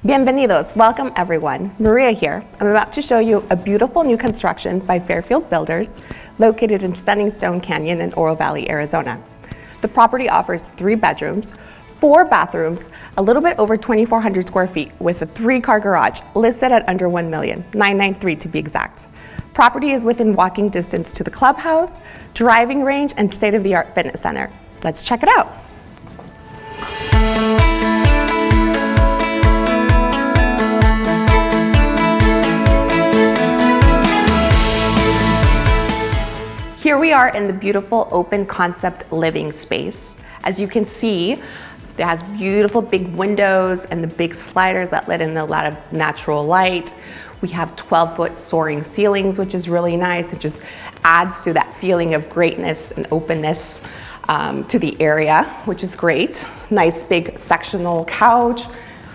Bienvenidos, welcome everyone. Maria here. I'm about to show you a beautiful new construction by Fairfield Builders located in stunning Stone Canyon in Oro Valley, Arizona. The property offers 3 bedrooms, 4 bathrooms, a little bit over 2,400 square feet with a 3-car garage listed at under $1 million, $993 to be exact. Property is within walking distance to the clubhouse, driving range, and state-of-the-art fitness center. Let's check it out. Here we are in the beautiful open concept living space. As you can see, it has beautiful big windows and the big sliders that let in a lot of natural light. We have 12-foot soaring ceilings, which is really nice. It just adds to that feeling of greatness and openness to the area, which is great. Nice big sectional couch,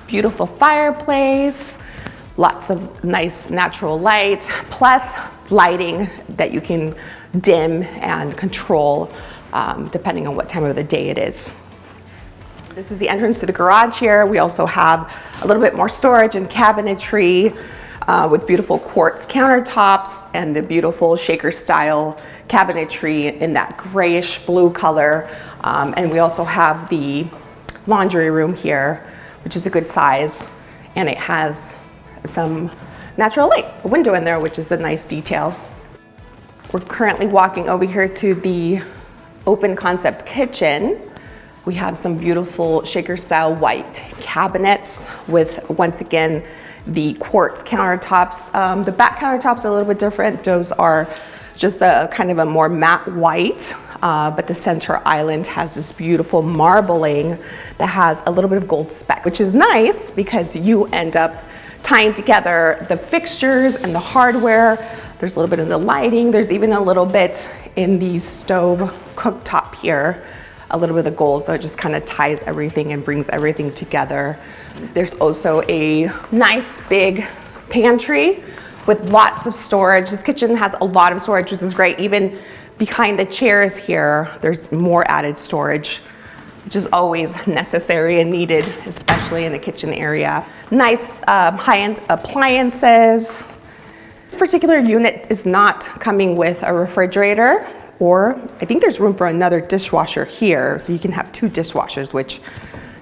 beautiful fireplace, lots of nice natural light, plus lighting that you can dim and control depending on what time of the day it is. This is the entrance to the garage here. We also have a little bit more storage and cabinetry with beautiful quartz countertops and the beautiful shaker style cabinetry in that grayish blue color. And we also have the laundry room here, which is a good size, and it has some natural light, a window in there, which is a nice detail. We're currently walking over here to the open concept kitchen. We have some beautiful shaker style white cabinets with, once again, the quartz countertops. The back countertops are a little bit different. Those are just a kind of a more matte white, but the center island has this beautiful marbling that has a little bit of gold speck, which is nice because you end up tying together the fixtures and the hardware. There's a little bit in the lighting. There's even a little bit in the stove cooktop here, a little bit of gold, so it just kind of ties everything and brings everything together. There's also a nice big pantry with lots of storage. This kitchen has a lot of storage, which is great. Even behind the chairs here, there's more added storage, which is always necessary and needed, especially in the kitchen area. Nice high-end appliances. This particular unit is not coming with a refrigerator, or I think there's room for another dishwasher here, so you can have 2 dishwashers, which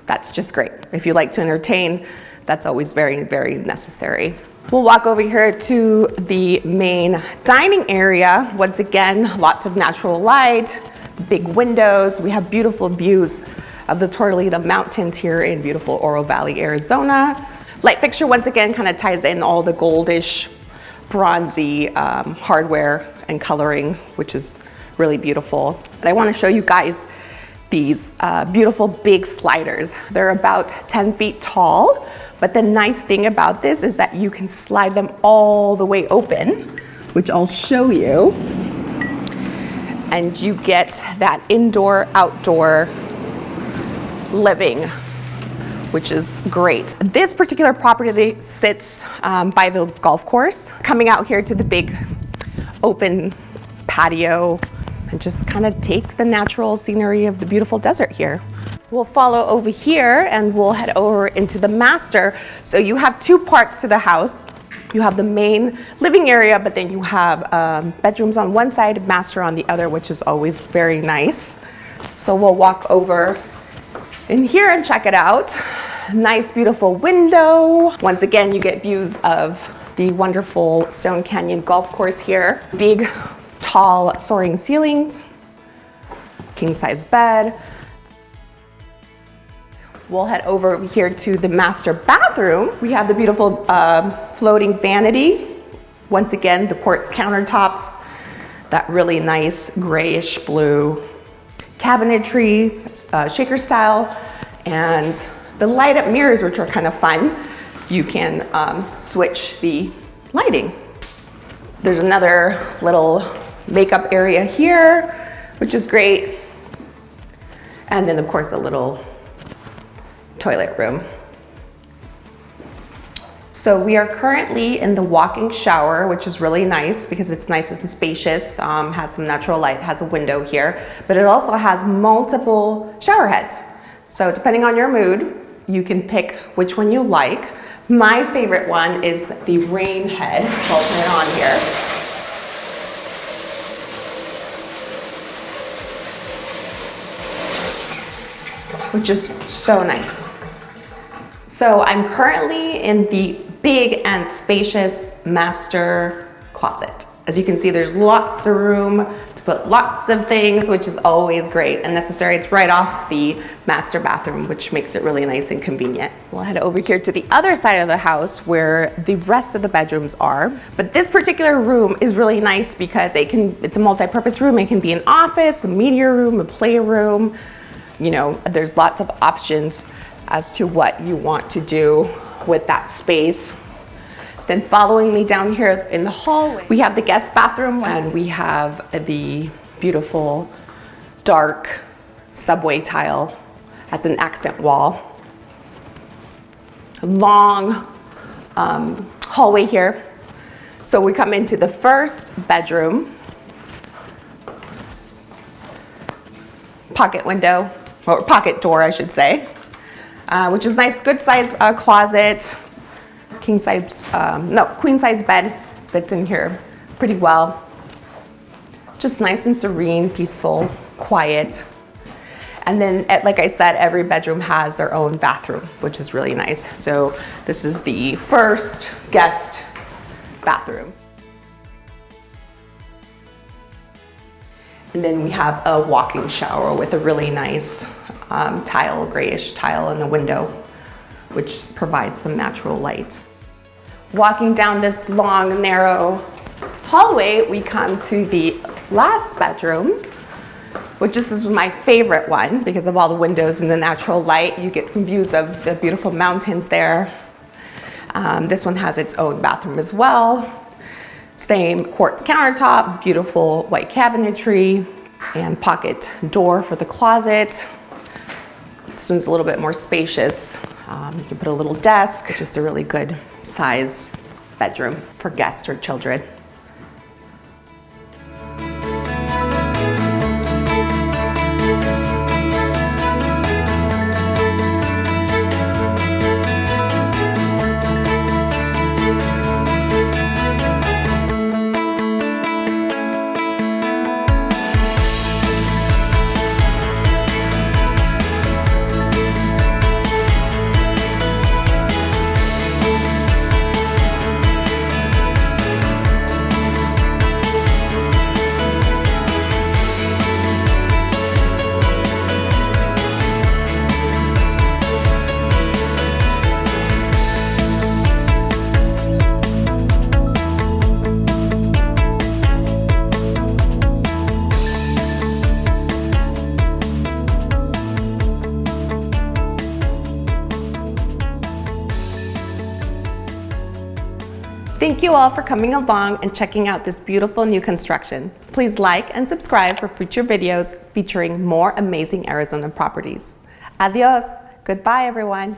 that's just great. If you like to entertain, that's always very, very necessary. We'll walk over here to the main dining area. Once again, lots of natural light, big windows. We have beautiful views of the Tortolita Mountains here in beautiful Oro Valley, Arizona. Light fixture, once again, kind of ties in all the goldish, bronzy hardware and coloring, which is really beautiful. And I want to show you guys these beautiful big sliders. They're about 10 feet tall, but the nice thing about this is that you can slide them all the way open, which I'll show you. And you get that indoor-outdoor living, which is great. This particular property sits by the golf course, coming out here to the big open patio and just kind of take the natural scenery of the beautiful desert here. We'll follow over here and we'll head over into the master. So you have 2 parts to the house. You have the main living area, but then you have bedrooms on one side, master on the other, which is always very nice. So we'll walk over in here and check it out. Nice, beautiful window. Once again, you get views of the wonderful Stone Canyon golf course here. Big, tall, soaring ceilings, king-size bed. We'll head over here to the master bathroom. We have the beautiful floating vanity. Once again, the quartz countertops, that really nice grayish blue cabinetry, shaker style, and the light up mirrors, which are kind of fun. You can switch the lighting. There's another little makeup area here, which is great. And then of course a little toilet room. So we are currently in the walk-in shower, which is really nice because it's nice and spacious, has some natural light, has a window here, but it also has multiple shower heads. So depending on your mood, you can pick which one you like. My favorite one is the rain head. So I'll turn it on here. Which is so nice. So I'm currently in the big and spacious master closet. As you can see, there's lots of room to put lots of things, which is always great and necessary. It's right off the master bathroom, which makes it really nice and convenient. We'll head over here to the other side of the house where the rest of the bedrooms are. But this particular room is really nice because it's a multi-purpose room. It can be an office, a media room, a playroom. You know, there's lots of options as to what you want to do with that space. Then following me down here in the hallway, we have the guest bathroom and we have the beautiful dark subway tile as an accent wall. Long hallway here. So we come into the first bedroom. Pocket window, or pocket door I should say, which is nice, good size closet. Queen size bed fits in here pretty well. Just nice and serene, peaceful, quiet. And then, like I said, every bedroom has their own bathroom, which is really nice. So this is the first guest bathroom. And then we have a walk-in shower with a really nice tile, grayish tile in the window, which provides some natural light. Walking down this long, narrow hallway, we come to the last bedroom, which is my favorite one because of all the windows and the natural light. You get some views of the beautiful mountains there. This one has its own bathroom as well. Same quartz countertop, beautiful white cabinetry, and pocket door for the closet. This one's a little bit more spacious. You can put a little desk, just a really good size bedroom for guests or children. Thank you all for coming along and checking out this beautiful new construction. Please like and subscribe for future videos featuring more amazing Arizona properties. Adios. Goodbye, everyone.